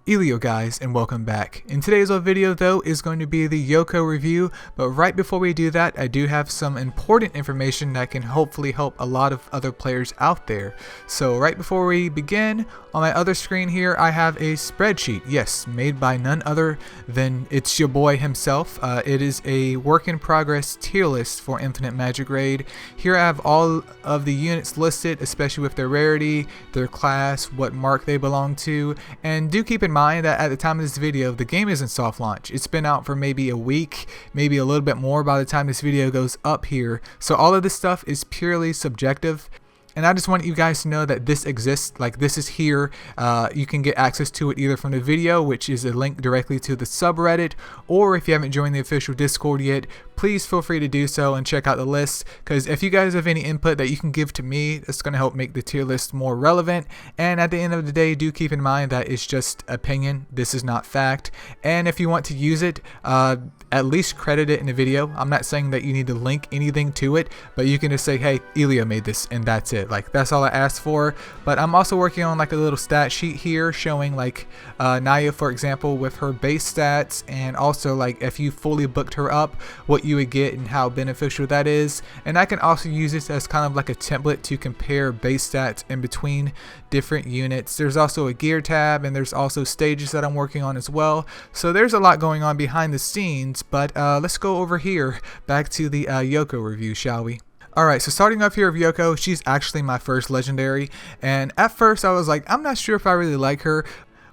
Elio guys, and welcome back. In today's video though is going to be the Yoko review, but right before we do that I do have some important information that can hopefully help a lot of other players out there. So right before we begin, on my other screen here I have a spreadsheet, yes, made by none other than it's your boy himself. It is a work in progress tier list for Infinite Magicraid. Here I have all of the units listed, especially with their rarity, their class, what mark they belong to, and do keep in mind that at the time of this video the game is in soft launch. It's been out for maybe a week, maybe a little bit more by the time this video goes up here, so all of this stuff is purely subjective. And I just want you guys to know that this exists, like this is here. You can get access to it either from the video, which is a link directly to the subreddit, or if you haven't joined the official Discord yet, please feel free to do so and check out the list, because if you guys have any input that you can give to me, it's going to help make the tier list more relevant. And at the end of the day, do keep in mind that it's just opinion, this is not fact, and if you want to use it, at least credit it in the video. I'm not saying that you need to link anything to it, but you can just say, hey, Elio made this, and that's it. Like, that's all I asked for. But I'm also working on like a little stat sheet here showing like Naya, for example, with her base stats, and also like if you fully booked her up, what you would get and how beneficial that is. And I can also use this as kind of like a template to compare base stats in between different units. There's also a gear tab, and there's also stages that I'm working on as well. So there's a lot going on behind the scenes, but let's go over here back to the Yoko review, shall we? Alright, so starting off here with Yoko, she's actually my first legendary, and at first I was like, I'm not sure if I really like her.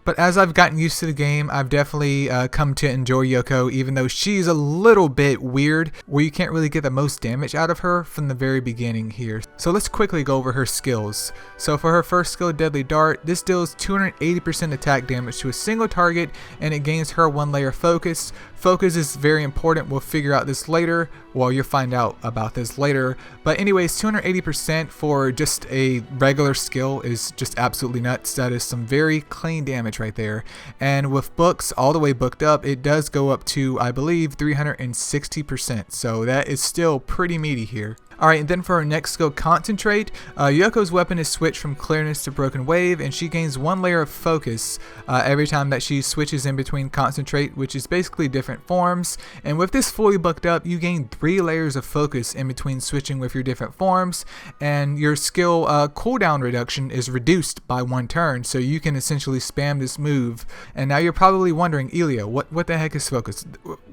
But as I've gotten used to the game, I've definitely come to enjoy Yoko, even though she's a little bit weird, where you can't really get the most damage out of her from the very beginning here. So let's quickly go over her skills. So for her first skill, Deadly Dart, this deals 280% attack damage to a single target, and it gains her 1 layer focus. Focus is very important, we'll figure out this later, well, you'll find out about this later. But anyways, 280% for just a regular skill is just absolutely nuts. That is some very clean damage right there. And with books all the way booked up, it does go up to, I believe, 360%, so that is still pretty meaty here. Alright, and then for her next skill, Concentrate, Yoko's weapon is switched from Clearness to Broken Wave, and she gains 1 layer of focus every time that she switches in between Concentrate, which is basically different forms. And with this fully booked up, you gain 3 layers of focus in between switching with your different forms, and your skill cooldown reduction is reduced by 1 turn, so you can essentially spam this move. And now you're probably wondering, Elio, what the heck is focus?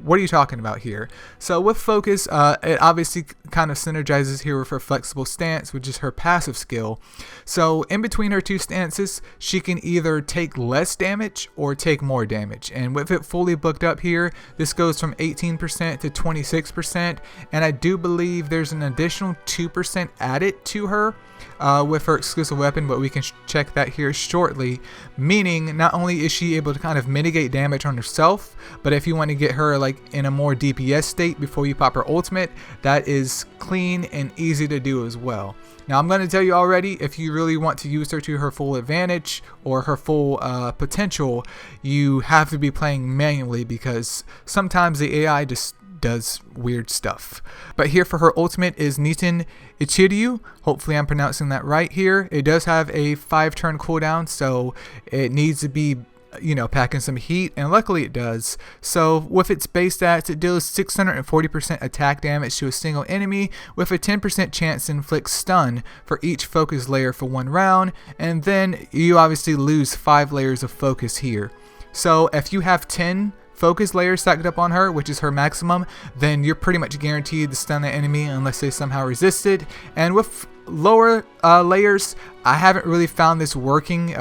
What are you talking about here? So with focus, it obviously kind of synergizes here with her flexible stance, which is her passive skill. So in between her 2 stances, she can either take less damage or take more damage, and with it fully booked up here, this goes from 18% to 26%, and I do believe there's an additional 2% added to her with her exclusive weapon, but we can check that here shortly, meaning not only is she able to kind of mitigate damage on herself, but if you want to get her like in a more DPS state before you pop her ultimate, that is clean and easy to do as well. Now I'm going to tell you already, if you really want to use her to her full advantage or her full potential, you have to be playing manually, because sometimes the AI just does weird stuff. But here for her ultimate is Nitin Ichiryu. Hopefully I'm pronouncing that right here. It does have a 5-turn cooldown, so it needs to be, you know, packing some heat, and luckily it does. So with its base stats, it deals 640% attack damage to a single enemy with a 10% chance to inflict stun for each focus layer for 1 round, and then you obviously lose 5 layers of focus here. So if you have 10 focus layers stacked up on her, which is her maximum, then you're pretty much guaranteed to stun the enemy unless they somehow resist it. And with lower layers, I haven't really found this working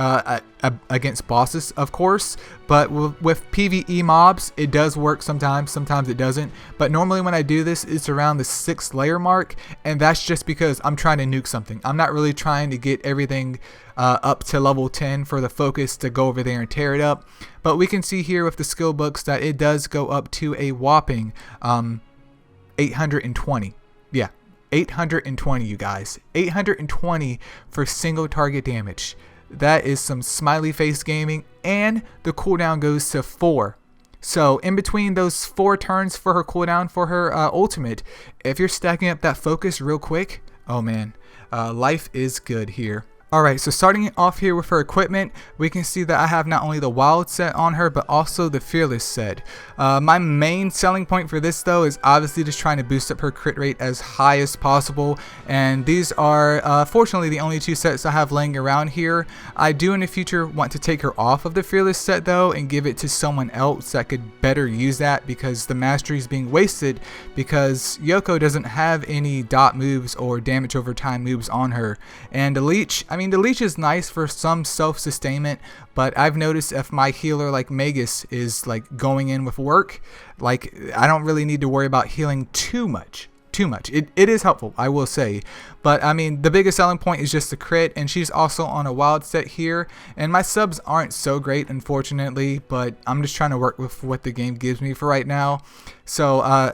against bosses, of course, but with PvE mobs it does work sometimes it doesn't. But normally when I do this, it's around the 6th layer mark, and that's just because I'm trying to nuke something. I'm not really trying to get everything up to level 10 for the focus to go over there and tear it up. But we can see here with the skill books that it does go up to a whopping 820. Yeah, 820, you guys. 820 for single target damage. That is some smiley face gaming, and the cooldown goes to 4. So in between those 4 turns for her cooldown for her ultimate, if you're stacking up that focus real quick, oh man, life is good here. Alright, so starting off here with her equipment, we can see that I have not only the wild set on her, but also the fearless set. My main selling point for this though is obviously just trying to boost up her crit rate as high as possible, and these are fortunately the only two sets I have laying around here. I do in the future want to take her off of the fearless set though and give it to someone else that could better use that, because the mastery is being wasted because Yoko doesn't have any dot moves or damage over time moves on her. And the leech, the leech is nice for some self-sustainment, but I've noticed if my healer like Magus is like going in with work, like I don't really need to worry about healing too much. It is helpful, I will say, but the biggest selling point is just the crit, and she's also on a wild set here, and my subs aren't so great unfortunately, but I'm just trying to work with what the game gives me for right now. So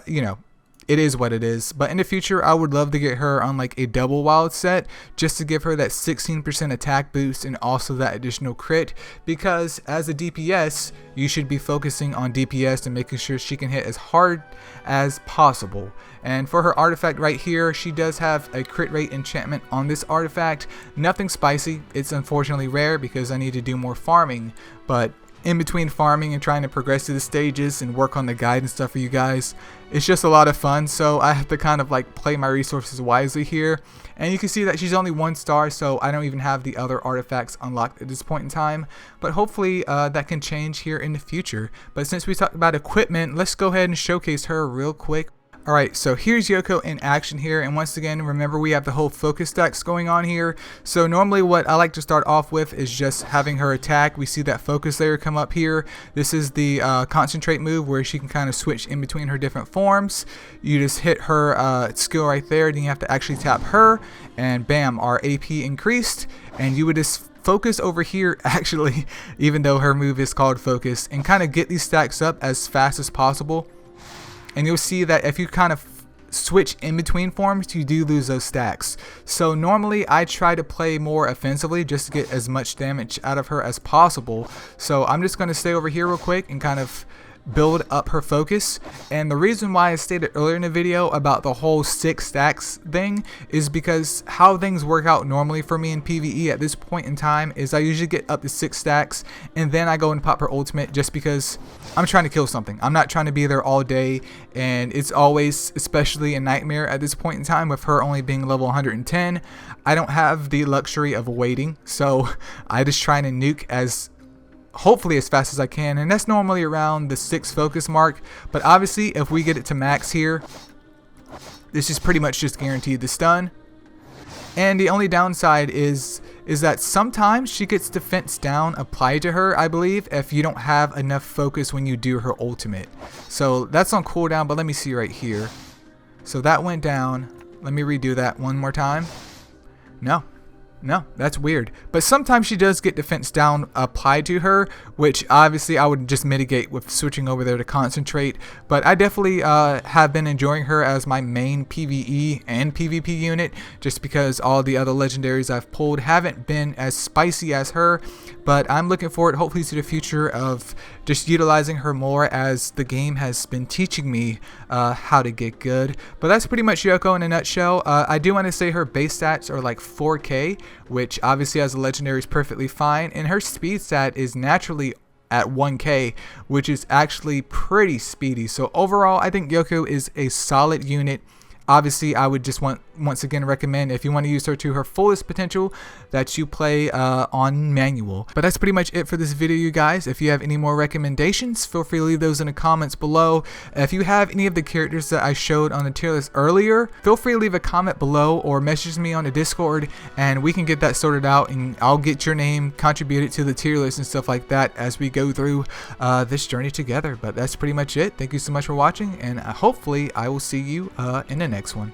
it is what it is, but in the future I would love to get her on like a double wild set just to give her that 16% attack boost and also that additional crit, because as a DPS you should be focusing on DPS and making sure she can hit as hard as possible. And for her artifact right here, she does have a crit rate enchantment on this artifact. Nothing spicy, it's unfortunately rare because I need to do more farming, but in between farming and trying to progress through the stages and work on the guide and stuff for you guys, it's just a lot of fun, so I have to kind of like play my resources wisely here. And you can see that she's only 1 star, so I don't even have the other artifacts unlocked at this point in time, but hopefully that can change here in the future. But since we talked about equipment, let's go ahead and showcase her real quick. Alright, so here's Yoko in action here, and once again, remember we have the whole focus stacks going on here. So normally what I like to start off with is just having her attack. We see that focus layer come up here. This is the concentrate move where she can kind of switch in between her different forms. You just hit her skill right there, then you have to actually tap her, and bam, our AP increased, and you would just focus over here actually, even though her move is called focus, and kind of get these stacks up as fast as possible. And you'll see that if you kind of switch in between forms, you do lose those stacks. So normally I try to play more offensively just to get as much damage out of her as possible. So I'm just going to stay over here real quick and kind of build up her focus. And the reason why I stated earlier in the video about the whole 6 stacks thing is because how things work out normally for me in PvE at this point in time is I usually get up to 6 stacks and then I go and pop her ultimate, just because I'm trying to kill something. I'm not trying to be there all day, and it's always, especially a nightmare at this point in time with her only being level 110. I don't have the luxury of waiting, so I just try to nuke hopefully as fast as I can, and that's normally around the 6 focus mark. But obviously if we get it to max here, this is pretty much just guaranteed the stun. And the only downside is that sometimes she gets defense down applied to her, I believe, if you don't have enough focus when you do her ultimate. So that's on cooldown, but let me see right here. So that went down. Let me redo that one more time. No, that's weird. But sometimes she does get defense down applied to her, which obviously I would just mitigate with switching over there to concentrate. But I definitely have been enjoying her as my main PvE and PvP unit, just because all the other legendaries I've pulled haven't been as spicy as her. But I'm looking forward hopefully to the future of just utilizing her more, as the game has been teaching me how to get good. But that's pretty much Yoko in a nutshell. I do want to say her base stats are like 4k, which obviously as a legendary is perfectly fine, and her speed stat is naturally at 1k, which is actually pretty speedy. So overall I think Yoko is a solid unit. Obviously I would just once again recommend, if you want to use her to her fullest potential, that you play on manual. But that's pretty much it for this video, you guys. If you have any more recommendations, feel free to leave those in the comments below. If you have any of the characters that I showed on the tier list earlier, feel free to leave a comment below or message me on the Discord, and we can get that sorted out, and I'll get your name contributed to the tier list and stuff like that as we go through this journey together. But that's pretty much it. Thank you so much for watching, and hopefully I will see you in the next one.